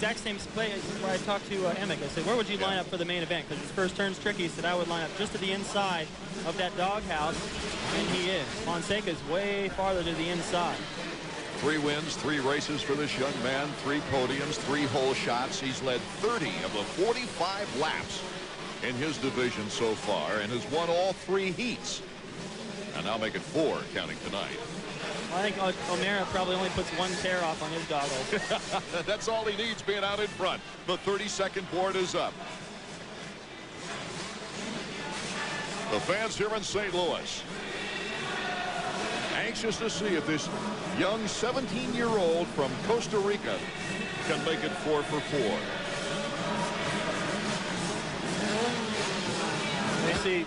exact same play where I talked to Emick. I said, where would you line up for the main event? Because his first turn's tricky. He said, I would line up just to the inside of that doghouse, and he is. Fonseca's way farther to the inside. 3 wins, 3 races for this young man, 3 podiums, 3 hole shots. He's led 30 of the 45 laps in his division so far and has won all 3 heats. And now make it 4 counting tonight. Well, I think O'Meara probably only puts 1 tear off on his goggles. That's all he needs, being out in front. The 32nd board is up. The fans here in St. Louis anxious to see if this young 17-year-old from Costa Rica can make it 4 for 4. They see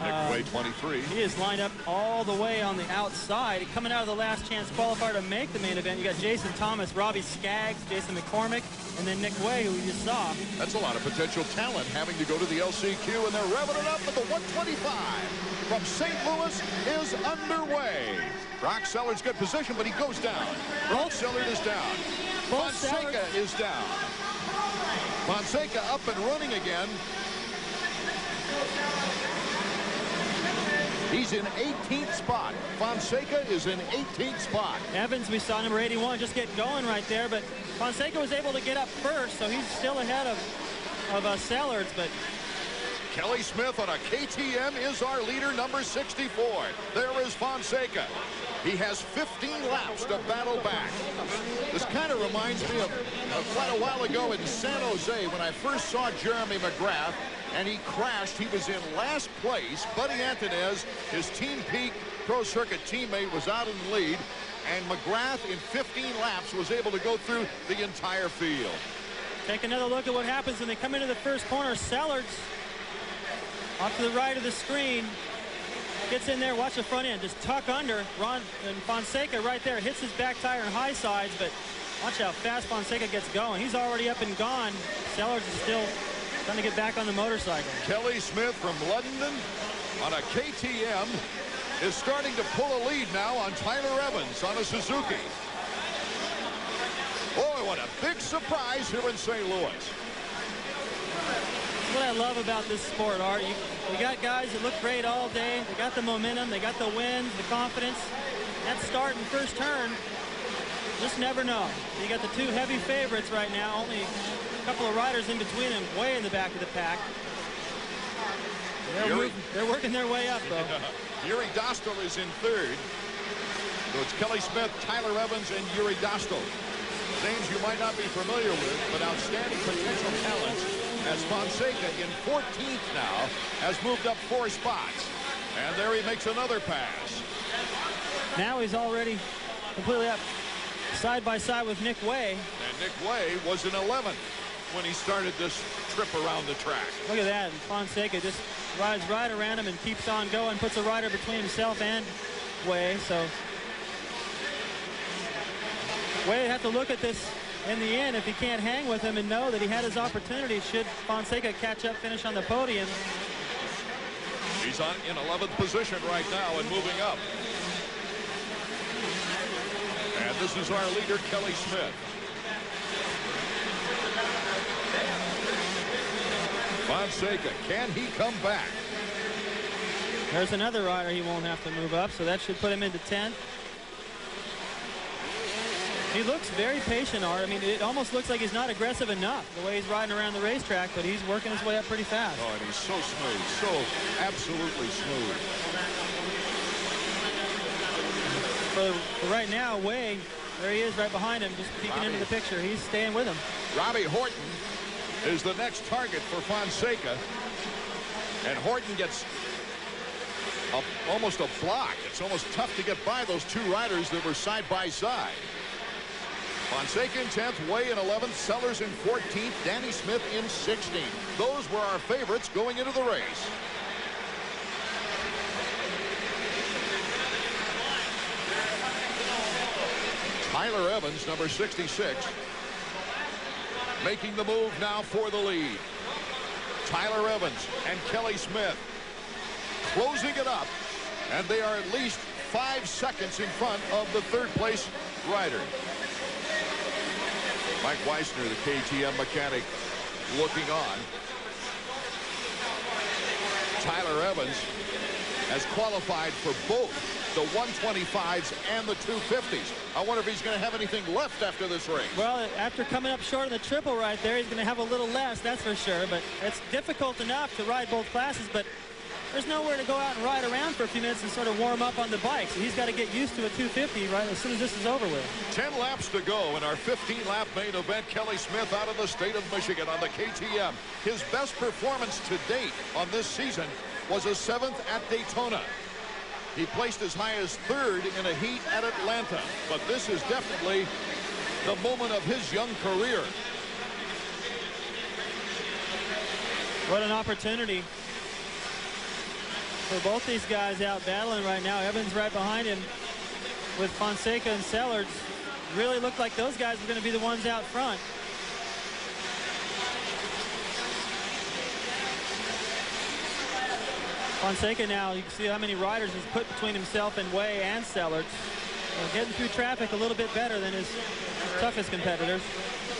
Nick Way, 23. He is lined up all the way on the outside. Coming out of the last chance qualifier to make the main event, you got Jason Thomas, Robbie Skaggs, Jason McCormick, and then Nick Way, who we just saw. That's a lot of potential talent having to go to the LCQ, and they're revving it up at the 125 from St. Louis is underway. Brock Sellard's good position, but he goes down. Brock Sellard is down. Fonseca is down. Fonseca up and running again. He's in 18th spot. Fonseca is in 18th spot. Evans, we saw number 81 just get going right there, but Fonseca was able to get up first, so he's still ahead of Sellards. But Kelly Smith on a KTM is our leader, number 64. There is Fonseca. He has 15 laps to battle back. This kind of reminds me of quite a while ago in San Jose when I first saw Jeremy McGrath, and he crashed. He was in last place. Buddy Antonez, his Team Peak Pro Circuit teammate, was out in the lead, and McGrath in 15 laps was able to go through the entire field. Take another look at what happens when they come into the first corner. Sellards off to the right of the screen. Gets in there, watch the front end, just tuck under. Ron and Fonseca right there, hits his back tire and high sides, but watch how fast Fonseca gets going. He's already up and gone. Sellards is still trying to get back on the motorcycle. Kelly Smith from London on a KTM is starting to pull a lead now on Tyler Evans on a Suzuki. Boy, what a big surprise here in St. Louis. What I love about this sport, Art, we got guys that look great all day. They got the momentum, they got the wins, the confidence. That start and first turn, just never know. You got the 2 heavy favorites right now, only a couple of riders in between them, way in the back of the pack. They're working their way up, though. Yuri Dostal is in 3rd. So it's Kelly Smith, Tyler Evans, and Yuri Dostal. Names you might not be familiar with, but outstanding potential talents, as Fonseca in 14th now has moved up 4 spots. And there he makes another pass. Now he's already completely up side by side with Nick Way. And Nick Way was in 11th when he started this trip around the track. Look at that. And Fonseca just rides right around him and keeps on going, puts a rider between himself and Way. So Way have to look at this in the end if he can't hang with him and know that he had his opportunity should Fonseca catch up, finish on the podium. He's in 11th position right now and moving up. And this is our leader, Kelly Smith. Fonseca, can he come back? There's another rider he won't have to move up, so that should put him into 10th. He looks very patient, Art. I mean, it almost looks like he's not aggressive enough the way he's riding around the racetrack, but he's working his way up pretty fast. Oh, and he's so smooth, so absolutely smooth. For right now, Way, there he is right behind him, just peeking into the picture. He's staying with him. Robbie Horton is the next target for Fonseca. And Horton gets almost a block. It's almost tough to get by those 2 riders that were side by side. Fonseca in 10th, Way in 11th, Sellers in 14th, Danny Smith in 16th. Those were our favorites going into the race. Tyler Evans, number 66, making the move now for the lead. Tyler Evans and Kelly Smith closing it up, and they are at least 5 seconds in front of the 3rd place rider. Mike Weissner, the KTM mechanic, looking on. Tyler Evans has qualified for both the 125s and the 250s. I wonder if he's going to have anything left after this race. Well, after coming up short on the triple right there, he's going to have a little less, that's for sure. But it's difficult enough to ride both classes, but there's nowhere to go out and ride around for a few minutes and sort of warm up on the bike. So he's got to get used to a 250 right as soon as this is over with. 10 laps to go in our 15-lap main event. Kelly Smith out of the state of Michigan on the KTM. His best performance to date on this season was a 7th at Daytona. He placed as high as 3rd in a heat at Atlanta. But this is definitely the moment of his young career. What an opportunity for both these guys out battling right now. Evans right behind him with Fonseca and Sellards. Really looked like those guys were going to be the ones out front. Fonseca now, you can see how many riders he's put between himself and Way and Sellards. Getting through traffic a little bit better than his toughest competitors.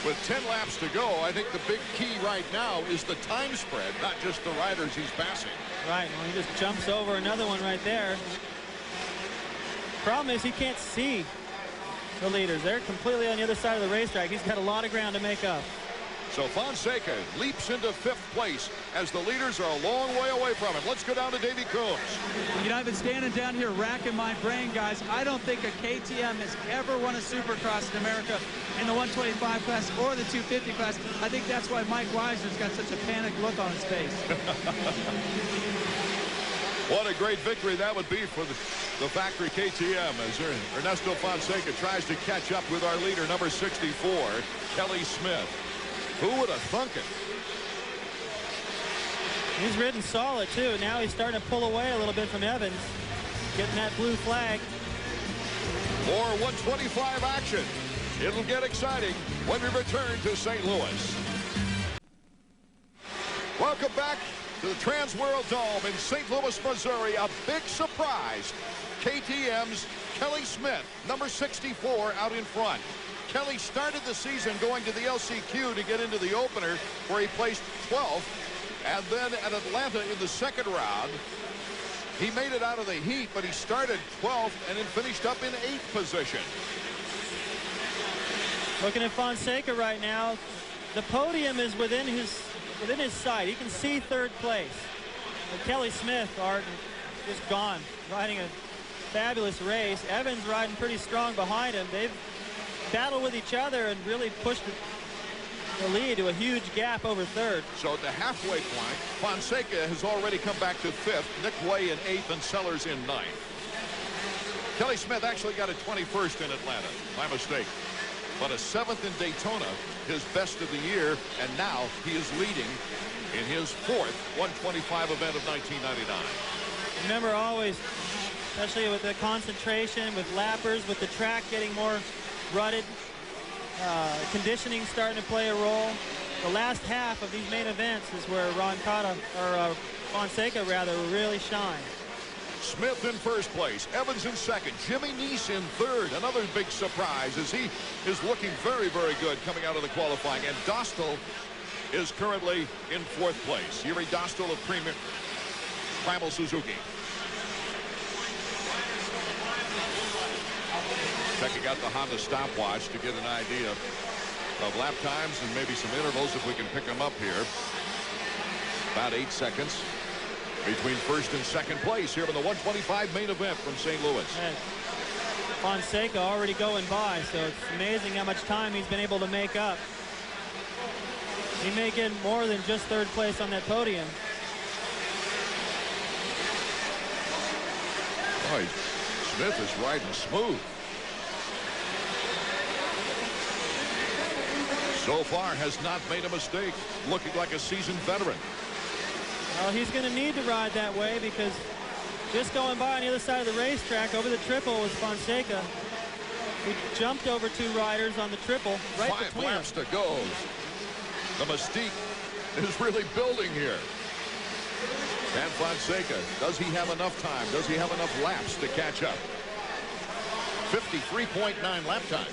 With 10 laps to go, I think the big key right now is the time spread, not just the riders he's passing. Right, well, he just jumps over another one right there. Problem is he can't see the leaders. They're completely on the other side of the racetrack. He's got a lot of ground to make up. So Fonseca leaps into 5th place as the leaders are a long way away from him. Let's go down to Davey Coombs. You know, I've been standing down here racking my brain, guys. I don't think a KTM has ever won a Supercross in America in the 125 class or the 250 class. I think that's why Mike Weissner's got such a panicked look on his face. What a great victory that would be for the factory KTM as Ernesto Fonseca tries to catch up with our leader, number 64, Kelly Smith. Who would have thunk it? He's ridden solid, too. Now he's starting to pull away a little bit from Evans. Getting that blue flag. More 125 action. It'll get exciting when we return to St. Louis. Welcome back to the Trans World Dome in St. Louis, Missouri. A big surprise. KTM's Kelly Smith, number 64, out in front. Kelly started the season going to the LCQ to get into the opener, where he placed 12th. And then at Atlanta in the second round, he made it out of the heat, but he started 12th and then finished up in 8th position. Looking at Fonseca right now, the podium is within his sight. He can see 3rd place. But Kelly Smith, Art, just gone, riding a fabulous race. Evans riding pretty strong behind him. They've battled with each other and really pushed the lead to a huge gap over 3rd. So at the halfway point, Fonseca has already come back to 5th, Nick Way in 8th, and Sellers in 9th. Kelly Smith actually got a 21st in Atlanta. My mistake. But a 7th in Daytona, his best of the year, and now he is leading in his 4th 125 event of 1999. Remember always, especially with the concentration, with lappers, with the track getting more rutted, conditioning starting to play a role. The last half of these main events is where Fonseca rather really shine. Smith in 1st place, Evans in 2nd, Jimmy Neese in 3rd. Another big surprise as he is looking very, very good coming out of the qualifying. And Dostal is currently in 4th place. Yuri Dostal of Primal Suzuki. Checking out the Honda stopwatch to get an idea of lap times and maybe some intervals if we can pick them up here. About 8 seconds between 1st and 2nd place here in the 125 main event from St. Louis. And Fonseca already going by, so it's amazing how much time he's been able to make up. He may get more than just 3rd place on that podium. Boy, Smith is riding smooth. So far has not made a mistake, looking like a seasoned veteran. Well, he's going to need to ride that way because just going by on the other side of the racetrack over the triple was Fonseca, who jumped over 2 riders on the triple right 5 between laps them. to go. The mystique is really building here. And Fonseca, does he have enough time? Does he have enough laps to catch up? 53.9 lap times.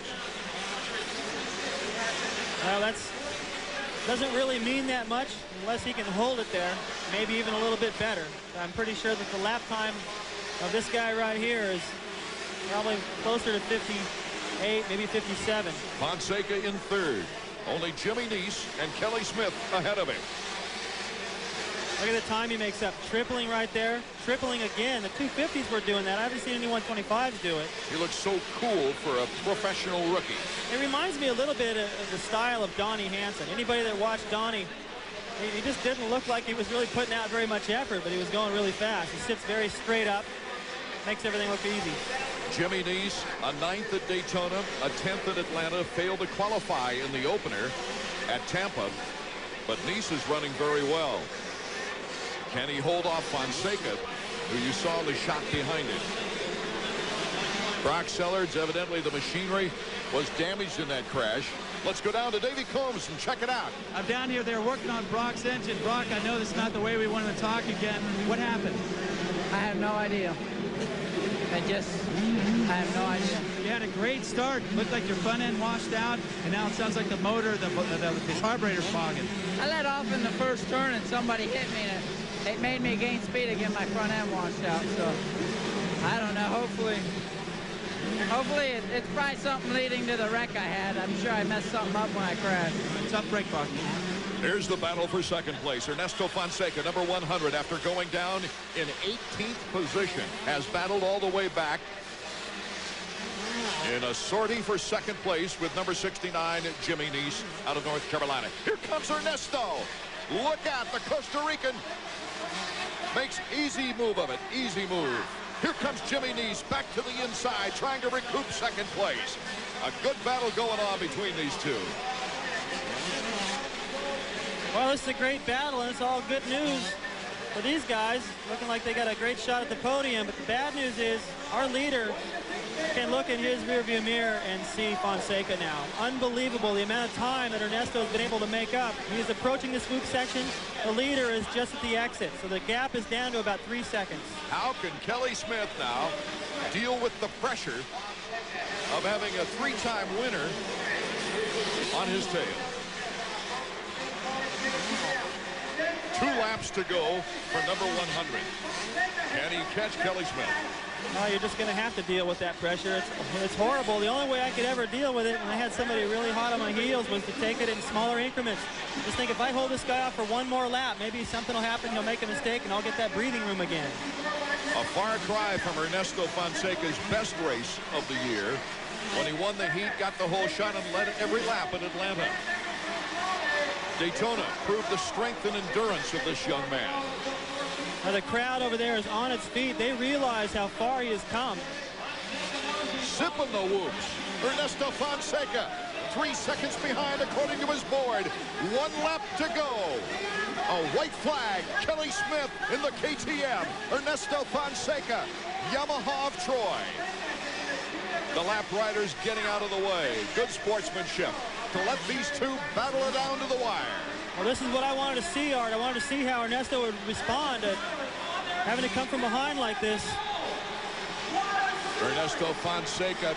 Well, that's doesn't really mean that much unless he can hold it there, maybe even a little bit better. I'm pretty sure that the lap time of this guy right here is probably closer to 58, maybe 57. Fonseca in third. Only Jimmy Neese and Kelly Smith ahead of him. Look at the time he makes up. Tripling right there. Tripling again. The 250s were doing that. I haven't seen any 125s do it. He looks so cool for a professional rookie. It reminds me a little bit of the style of Donnie Hansen. Anybody that watched Donnie, he just didn't look like he was really putting out very much effort, but he was going really fast. He sits very straight up. Makes everything look easy. Jimmy Neese, a 9th at Daytona, a 10th at Atlanta, failed to qualify in the opener at Tampa, but Neese is running very well. Can he hold off Fonseca, who you saw the shot behind him? Brock Sellards, evidently the machinery was damaged in that crash. Let's go down to Davey Combs and check it out. I'm down here. They're working on Brock's engine. Brock, I know this is not the way we wanted to talk again. What happened? I have no idea. I have no idea. You had a great start. Looked like your front end washed out, and now it sounds like the motor, the carburetor's fogging. I let off in the first turn, and somebody hit me, and it made me gain speed again. My front end washed out. So I don't know. Hopefully it's probably something leading to the wreck I had. I'm sure I messed something up when I crashed. Tough break, Brock. Here's the battle for second place. Ernesto Fonseca, number 100, after going down in 18th position, has battled all the way back in a sortie for second place with number 69, Jimmy Neese, out of North Carolina. Here comes Ernesto. Look out, the Costa Rican makes easy move of it, easy move. Here comes Jimmy Neese back to the inside, trying to recoup second place. A good battle going on between these two. Well, this is a great battle, and it's all good news for these guys. Looking like they got a great shot at the podium, but the bad news is our leader can look in his rearview mirror and see Fonseca now. Unbelievable the amount of time that Ernesto has been able to make up. He is approaching the swoop section. The leader is just at the exit, so the gap is down to about 3 seconds. How can Kelly Smith now deal with the pressure of having a 3-time winner on his tail? 2 laps to go for number 100. Can he catch Kelly Smith? Well, you're just going to have to deal with that pressure. It's horrible. The only way I could ever deal with it when I had somebody really hot on my heels was to take it in smaller increments. Just think, if I hold this guy off for 1 more lap, maybe something will happen, he'll make a mistake, and I'll get that breathing room again. A far cry from Ernesto Fonseca's best race of the year, when he won the heat, got the whole shot, and led every lap in Atlanta. Daytona proved the strength and endurance of this young man. Now the crowd over there is on its feet. They realize how far he has come. Zipping the whoops. Ernesto Fonseca, 3 seconds behind according to his board. 1 lap to go. A white flag. Kelly Smith in the KTM. Ernesto Fonseca, Yamaha of Troy. The lap riders getting out of the way. Good sportsmanship to let these two battle it down to the wire. Well, this is what I wanted to see, Art. I wanted to see how Ernesto would respond to having to come from behind like this. Ernesto Fonseca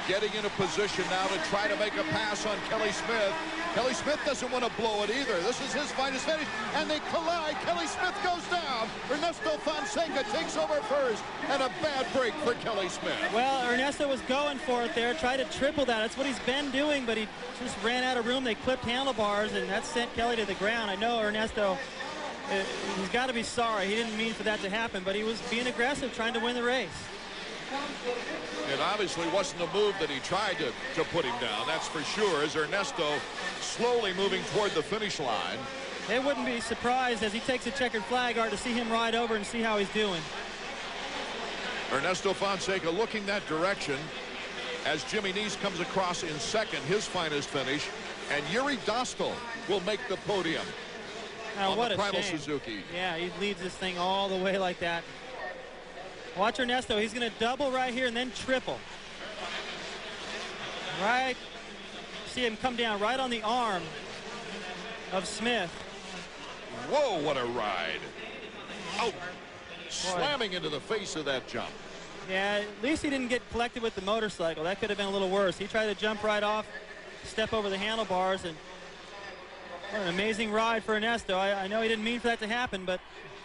getting in a position now to try to make a pass on Kelly Smith. Kelly Smith doesn't want to blow it either. This is his finest finish, and they collide. Kelly Smith goes down. Ernesto Fonseca takes over first, and a bad break for Kelly Smith. Well, Ernesto was going for it there, tried to triple that. That's what he's been doing, but he just ran out of room. They clipped handlebars, and that sent Kelly to the ground. I know Ernesto, he's got to be sorry. He didn't mean for that to happen, but he was being aggressive, trying to win the race. It obviously wasn't a move that he tried to put him down, that's for sure, as Ernesto slowly moving toward the finish line. They wouldn't be surprised as he takes a checkered flag, Art, to see him ride over and see how he's doing. Ernesto Fonseca looking that direction as Jimmy Neese comes across in second, his finest finish, and Yuri Dostal will make the podium on what the a Primal shame. Suzuki. Yeah, he leads this thing all the way like that. Watch Ernesto. He's going to double right here and then triple. Right. See him come down right on the arm of Smith. Whoa, what a ride. Oh, slamming into the face of that jump. Yeah, at least he didn't get collected with the motorcycle. That could have been a little worse. He tried to jump right off, step over the handlebars. And what an amazing ride for Ernesto. I know he didn't mean for that to happen, but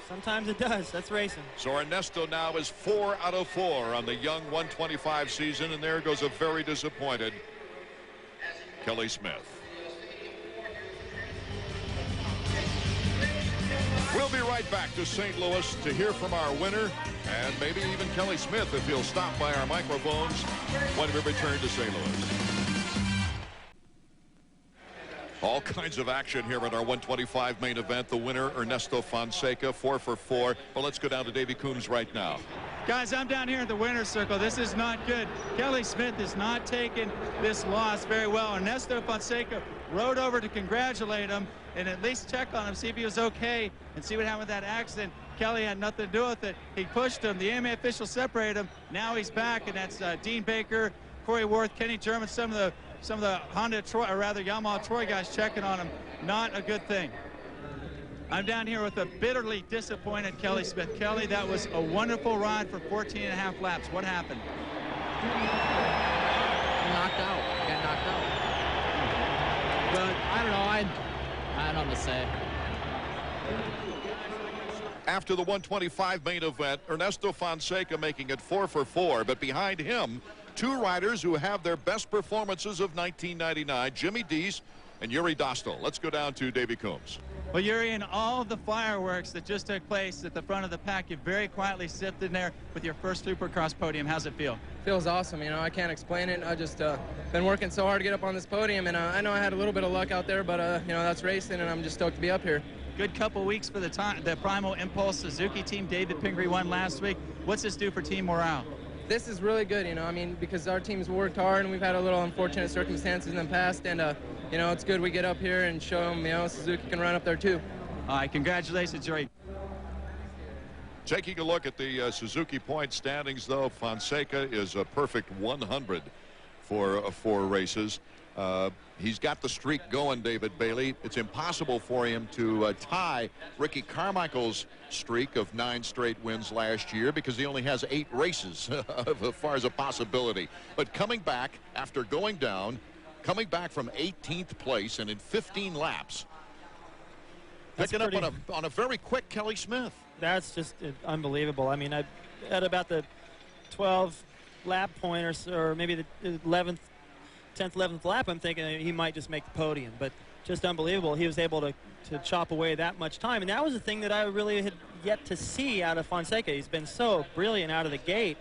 sometimes it does. That's racing. So Ernesto now is 4 out of 4 on the young 125 season, and there goes a very disappointed Kelly Smith. We'll be right back to St. Louis to hear from our winner and maybe even Kelly Smith if he'll stop by our microphones when we return to St. Louis. All kinds of action here at our 125 main event. The winner, Ernesto Fonseca, 4 for 4. Well, let's go down to Davey Coombs right now. Guys, I'm down here at the winner's circle. This is not good. Kelly Smith is not taking this loss very well. Ernesto Fonseca rode over to congratulate him and at least check on him, see if he was okay, and see what happened with that accident. Kelly had nothing to do with it. He pushed him. The AMA official separated him. Now he's back, and that's Dean Baker, Corey Worth, Kenny German, some of the Honda Troy, or rather Yamaha Troy guys checking on him. Not a good thing. I'm down here with a bitterly disappointed Kelly Smith. Kelly, that was a wonderful ride for 14.5 laps. What happened? Knocked out. Got knocked out. But I don't know. I don't know to say. After the 125 main event, Ernesto Fonseca making it 4 for 4, but behind him, 2 riders who have their best performances of 1999, Jimmy Dees and Yuri Dostal. Let's go down to Davey Coombs. Well, Yuri, in all of the fireworks that just took place at the front of the pack, you very quietly sit in there with your first Supercross podium. How's it feel? Feels awesome. You know, I can't explain it. I just been working so hard to get up on this podium, and I know I had a little bit of luck out there, but you know, that's racing, and I'm just stoked to be up here. Good couple weeks for the Primal Impulse Suzuki team. David Pingree won last week. What's this do for team morale? This is really good, you know, I mean, because our team's worked hard and we've had a little unfortunate circumstances in the past, and you know, it's good we get up here and show them, you know, Suzuki can run up there too. All right, congratulations, Yuri. Taking a look at the Suzuki point standings, though, Fonseca is a perfect 100 for 4 races. He's got the streak going, David Bailey. It's impossible for him to tie Ricky Carmichael's streak of 9 straight wins last year because he only has 8 races as far as a possibility. But coming back after going down, coming back from 18th place and in 15 laps, picking up on a very quick Kelly Smith. That's just unbelievable. I mean, at about the 12 lap point or maybe the 11th, 10th, 11th lap, I'm thinking he might just make the podium. But just unbelievable. He was able to chop away that much time. And that was the thing that I really had yet to see out of Fonseca. He's been so brilliant out of the gate.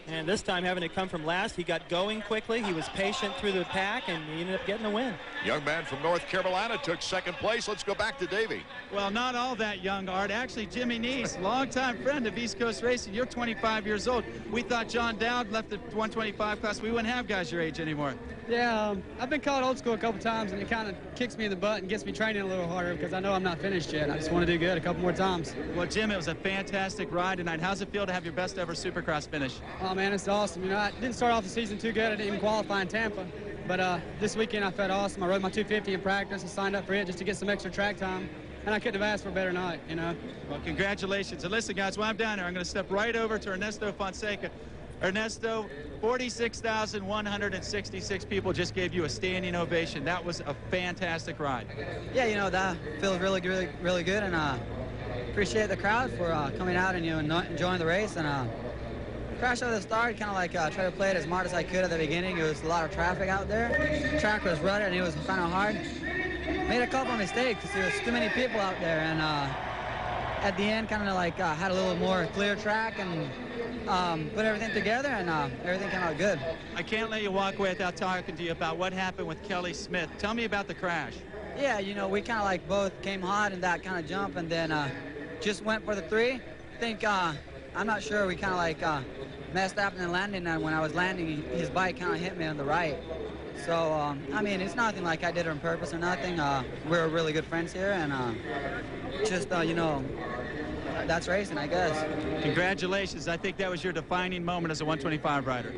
And this time, having to come from last, he got going quickly. He was patient through the pack, and he ended up getting the win. Young man from North Carolina took 2nd place. Let's go back to Davey. Well, not all that young, Art. Actually, Jimmy Neese, longtime friend of East Coast Racing. You're 25 years old. We thought John Dowd left the 125 class. We wouldn't have guys your age anymore. Yeah, I've been called old school a couple times, and it kind of kicks me in the butt and gets me training a little harder because I know I'm not finished yet. I just want to do good a couple more times. Well, Jim, it was a fantastic ride tonight. How's it feel to have your best ever Supercross finish? Oh, man, it's awesome. You know, I didn't start off the season too good. I didn't even qualify in Tampa. But this weekend I felt awesome. I rode my 250 in practice and signed up for it just to get some extra track time. And I couldn't have asked for a better night, you know. Well, congratulations. And listen, guys, while I'm down there, I'm going to step right over to Ernesto Fonseca. Ernesto, 46,166 people just gave you a standing ovation. That was a fantastic ride. Yeah, you know, that feels really good, and appreciate the crowd for coming out and, you know, enjoying the race. And crashed over the start, kind of like try to play it as smart as I could at the beginning. It was a lot of traffic out there. The track was rutted and it was kind of hard. Made a couple of mistakes because there was too many people out there, and at the end kind of like had a little more clear track and put everything together, and everything came out good. I can't let you walk away without talking to you about what happened with Kelly Smith. Tell me about the crash. Yeah, you know, we kind of like both came hot in that kind of jump, and then just went for the 3. I think, I'm not sure, we kind of like messed up in the landing, and when I was landing, his bike kind of hit me on the right. So, I mean, it's nothing like I did it on purpose or nothing. We're really good friends here, and just, you know, that's racing, I guess. Congratulations. I think that was your defining moment as a 125 rider.